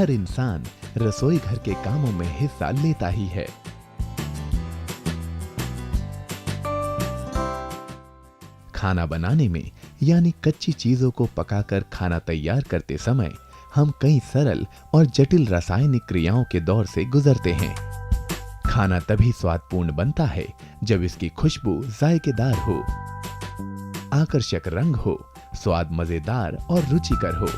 हर इंसान रसोई घर के कामों में हिस्सा लेता ही है। खाना बनाने में यानी कच्ची चीजों को पकाकर खाना तैयार करते समय हम कई सरल और जटिल रासायनिक क्रियाओं के दौर से गुजरते हैं। खाना तभी स्वादपूर्ण बनता है जब इसकी खुशबू जायकेदार हो, आकर्षक रंग हो, स्वाद मजेदार और रुचिकर हो।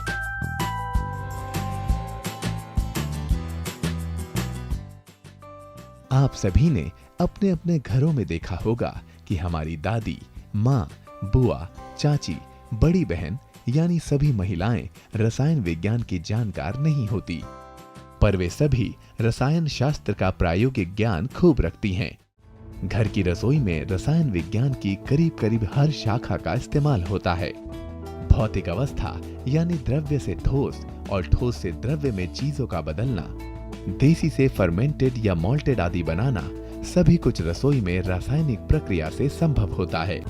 आप सभी ने अपने अपने घरों में देखा होगा कि हमारी दादी, माँ, बुआ, चाची, बड़ी बहन यानी सभी महिलाएं रसायन विज्ञान की जानकार नहीं होती, पर वे सभी रसायन शास्त्र का प्रायोगिक ज्ञान खूब रखती हैं। घर की रसोई में रसायन विज्ञान की करीब करीब हर शाखा का इस्तेमाल होता है। भौतिक अवस्था यानी द्रव्य से ठोस और ठोस से द्रव्य में चीजों का बदलना, देसी से फर्मेंटेड या मॉल्टेड आदि बनाना, सभी कुछ रसोई में रासायनिक प्रक्रिया से संभव होता है।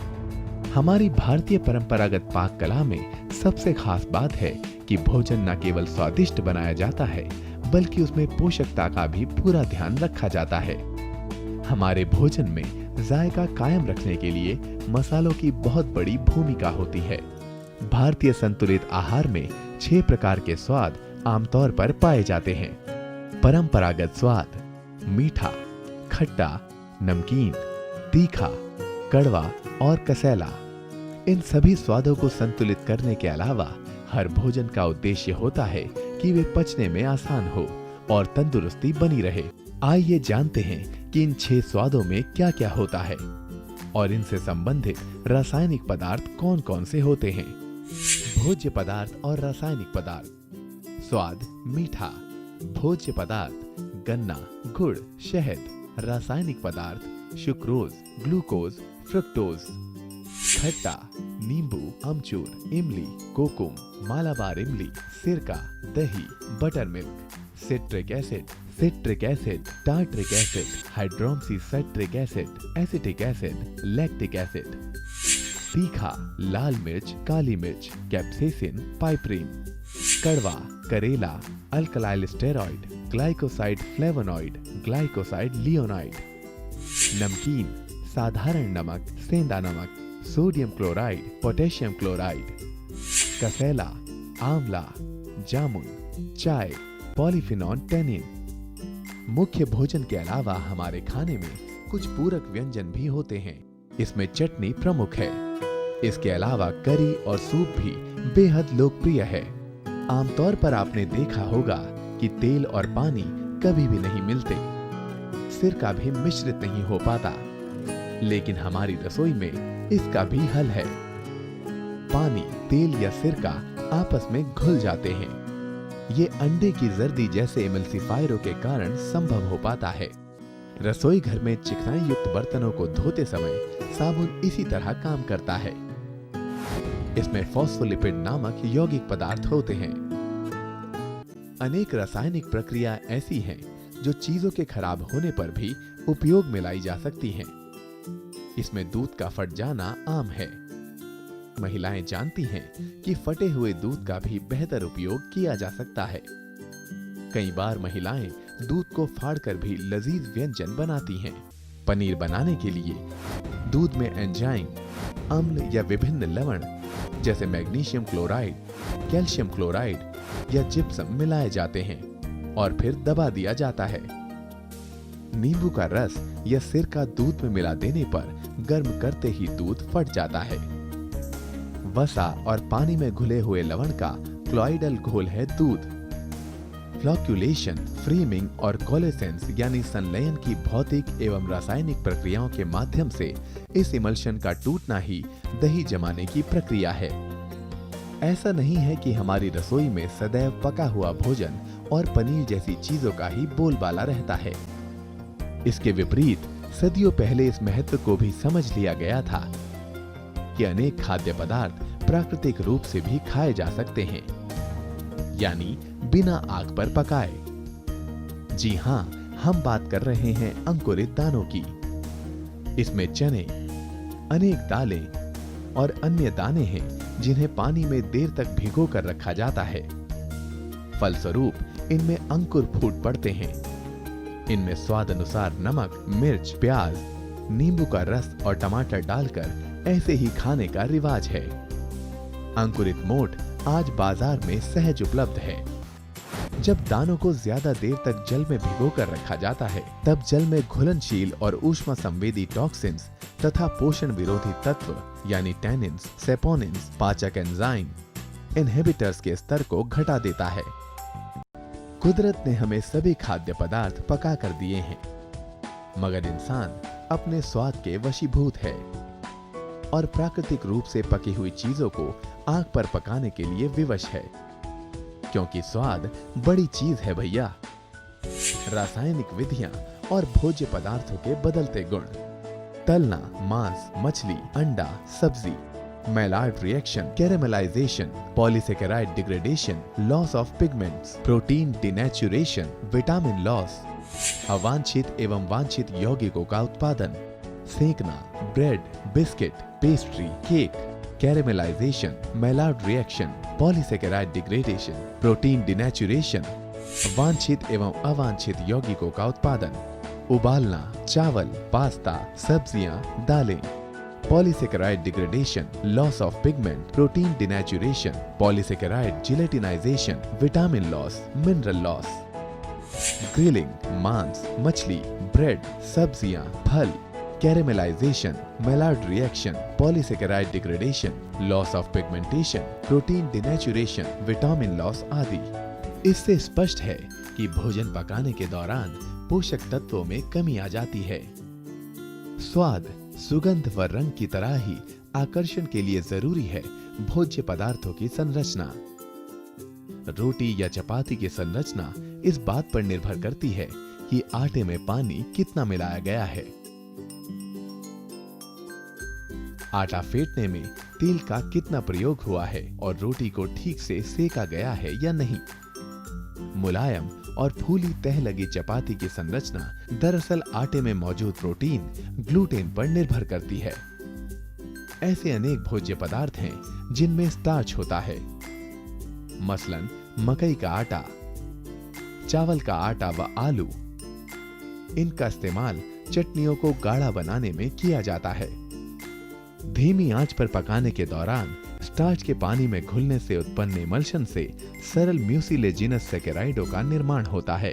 हमारी भारतीय परंपरागत पाक कला में सबसे खास बात है कि भोजन न केवल स्वादिष्ट बनाया जाता है बल्कि उसमें पोषकता का भी पूरा ध्यान रखा जाता है। हमारे भोजन में जायका कायम रखने के लिए मसालों की बहुत बड़ी भूमिका होती है। भारतीय संतुलित आहार में 6 प्रकार के स्वाद आमतौर पर पाए जाते हैं। परंपरागत स्वाद मीठा, खट्टा, नमकीन, तीखा, कड़वा और कसैला। इन सभी स्वादों को संतुलित करने के अलावा हर भोजन का उद्देश्य होता है कि वे पचने में आसान हो और तंदुरुस्ती बनी रहे। आइए जानते हैं कि इन 6 स्वादों में क्या क्या होता है और इनसे संबंधित रासायनिक पदार्थ कौन कौन से होते हैं। भोज्य पदार्थ और रासायनिक पदार्थ। स्वाद मीठा। भोज्य पदार्थ गन्ना, गुड़, शहद। रासायनिक पदार्थ सुक्रोज, ग्लूकोज, फ्रुक्टोज। खट्टा नींबू, अमचूर, इमली, कोकुम, मालाबार इमली, सिरका, दही, butter milk. Citric acid, tartaric acid, hydroxy citric acid, acetic acid, lactic acid. तीखा लाल मिर्च, काली मिर्च, कैप्सेसिन, पाइपरीन। कड़वा करेला, अल्कलाइल स्टेरॉइड, ग्लाइकोसाइड फ्लेवोनॉइड, ग्लाइकोसाइड लियोनाइड। नमकीन साधारण नमक, सेंधा नमक, सोडियम क्लोराइड, पोटेशियम क्लोराइड। कसैला आंवला, जामुन, चाय, पॉलीफिनॉल टेनिन। मुख्य भोजन के अलावा हमारे खाने में कुछ पूरक व्यंजन भी होते हैं। इसमें चटनी प्रमुख है। इसके अलावा करी और सूप भी बेहद लोकप्रिय है। आमतौर पर आपने देखा होगा कि तेल और पानी कभी भी नहीं मिलते, सिरका भी मिश्रित नहीं हो पाता, लेकिन हमारी रसोई में इसका भी हल है। पानी, तेल या सिरका आपस में घुल जाते हैं। ये अंडे की जर्दी जैसे इमल्सिफायरों के कारण संभव हो पाता है। रसोई घर में चिकनाई युक्त बर्तनों को धोते समय साबुन इसी तरह काम करता है। इसमें फॉस्फोलिपिड नामक यौगिक पदार्थ होते हैं। अनेक रासायनिक प्रक्रिया ऐसी हैं जो चीजों के खराब होने पर भी उपयोग में लाई जा सकती हैं। इसमें दूध का फट जाना आम है। महिलाएं जानती हैं कि फटे हुए दूध का भी बेहतर उपयोग किया जा सकता है। कई बार महिलाएं दूध को फाड़कर भी लजीज व्यंजन बनाती हैं। पनीर बनाने के लिए दूध में एंजाइम, अम्ल या विभिन्न लवण जैसे मैग्नीशियम क्लोराइड, कैल्शियम क्लोराइड या जिप्सम मिलाए जाते हैं और फिर दबा दिया जाता है। नींबू का रस या सिरका दूध में मिला देने पर गर्म करते ही दूध फट जाता है। वसा और पानी में घुले हुए लवण का क्लोइडल घोल है दूध। फ्लोक्यूलेशन, फ्रेमिंग और कोलेसेंस यानी संलयन की भौतिक एवं रासायनिक प्रक्रियाओं के माध्यम से इस इमल्शन का टूटना ही दही जमाने की प्रक्रिया है। ऐसा नहीं है कि हमारी रसोई में सदैव पका हुआ भोजन और पनीर जैसी चीजों का ही बोलबाला रहता है। इसके विपरीत सदियों पहले इस महत्व को भी समझ लिया गया था कि अनेक खाद्य पदार्थ प्राकृतिक रूप से भी खाए जा सकते हैं, यानी बिना आग पर पकाए। जी हाँ, हम बात कर रहे हैं अंकुरित दानों की। इसमें चने, अनेक दालें और अन्य दाने हैं जिन्हें पानी में देर तक भिगो कर रखा जाता है। फलस्वरूप इनमें अंकुर फूट पड़ते हैं। इनमें स्वाद अनुसार नमक, मिर्च, प्याज, नींबू का रस और टमाटर डालकर ऐसे ही खाने का रिवाज है। अंकुरित मोठ आज बाजार में सहज उपलब्ध है। जब दानों को ज्यादा देर तक जल में भिगोकर रखा जाता है, तब जल में घुलनशील और ऊष्मा संवेदी टॉक्सिन्स तथा पोषण विरोधी तत्व यानी टैनिन्स, सेपोनिन्स, पाचक एंजाइम, इनहिबिटर्स के स्तर को घटा देता है। कुदरत ने हमें सभी खाद्य पदार्थ पका कर दिए हैं, मगर इंसान अपने स्वाद के वशीभूत है और प्राकृतिक रूप से पकी हुई चीजों को आग पर पकाने के लिए विवश है, क्योंकि स्वाद बड़ी चीज है भैया। रासायनिक विधियां और भोज्य पदार्थों के बदलते गुण, तलना, मांस, मछली, अंडा, सब्जी, Maillard reaction, caramelisation, polysaccharide degradation, loss of pigments, protein denaturation, vitamin loss, अवांछित एवं वांछित यौगिकों का उत्पादन, सेंकना, bread, biscuit, pastry, cake, caramelisation, Maillard reaction, polysaccharide degradation, protein denaturation, वांछित एवं अवांछित यौगिकों का उत्पादन, उबालना, चावल, पास्ता, सब्जियां, दालें, polysaccharide degradation, loss of pigment, protein denaturation, polysaccharide gelatinisation, vitamin loss, mineral loss, grilling, मांस, मछली, ब्रेड, सब्जियां, फल, caramelisation, Maillard reaction, polysaccharide degradation, loss of pigmentation, protein denaturation, vitamin loss आदि। इससे स्पष्ट है कि भोजन पकाने के दौरान पोषक तत्वों में कमी आ जाती है। स्वाद, सुगंध व रंग की तरह ही आकर्षण के लिए जरूरी है भोज्य पदार्थों की संरचना। रोटी या चपाती की संरचना इस बात पर निर्भर करती है कि आटे में पानी कितना मिलाया गया है। आटा फेंटने में तेल का कितना प्रयोग हुआ है और रोटी को ठीक से सेका गया है या नहीं। मुलायम और फूली तह लगी चपाती की संरचना दरअसल आटे में मौजूद प्रोटीन, ग्लूटेन पर निर्भर करती है। ऐसे अनेक भोज्य पदार्थ हैं जिनमें स्टार्च होता है, मसलन मकई का आटा, चावल का आटा व आलू। इनका इस्तेमाल चटनियों को गाढ़ा बनाने में किया जाता है। धीमी आंच पर पकाने के दौरान स्टार्च के पानी में घुलने से उत्पन्न इमल्शन से सरल म्यूसिलेजिनस सैकेराइडों का निर्माण होता है।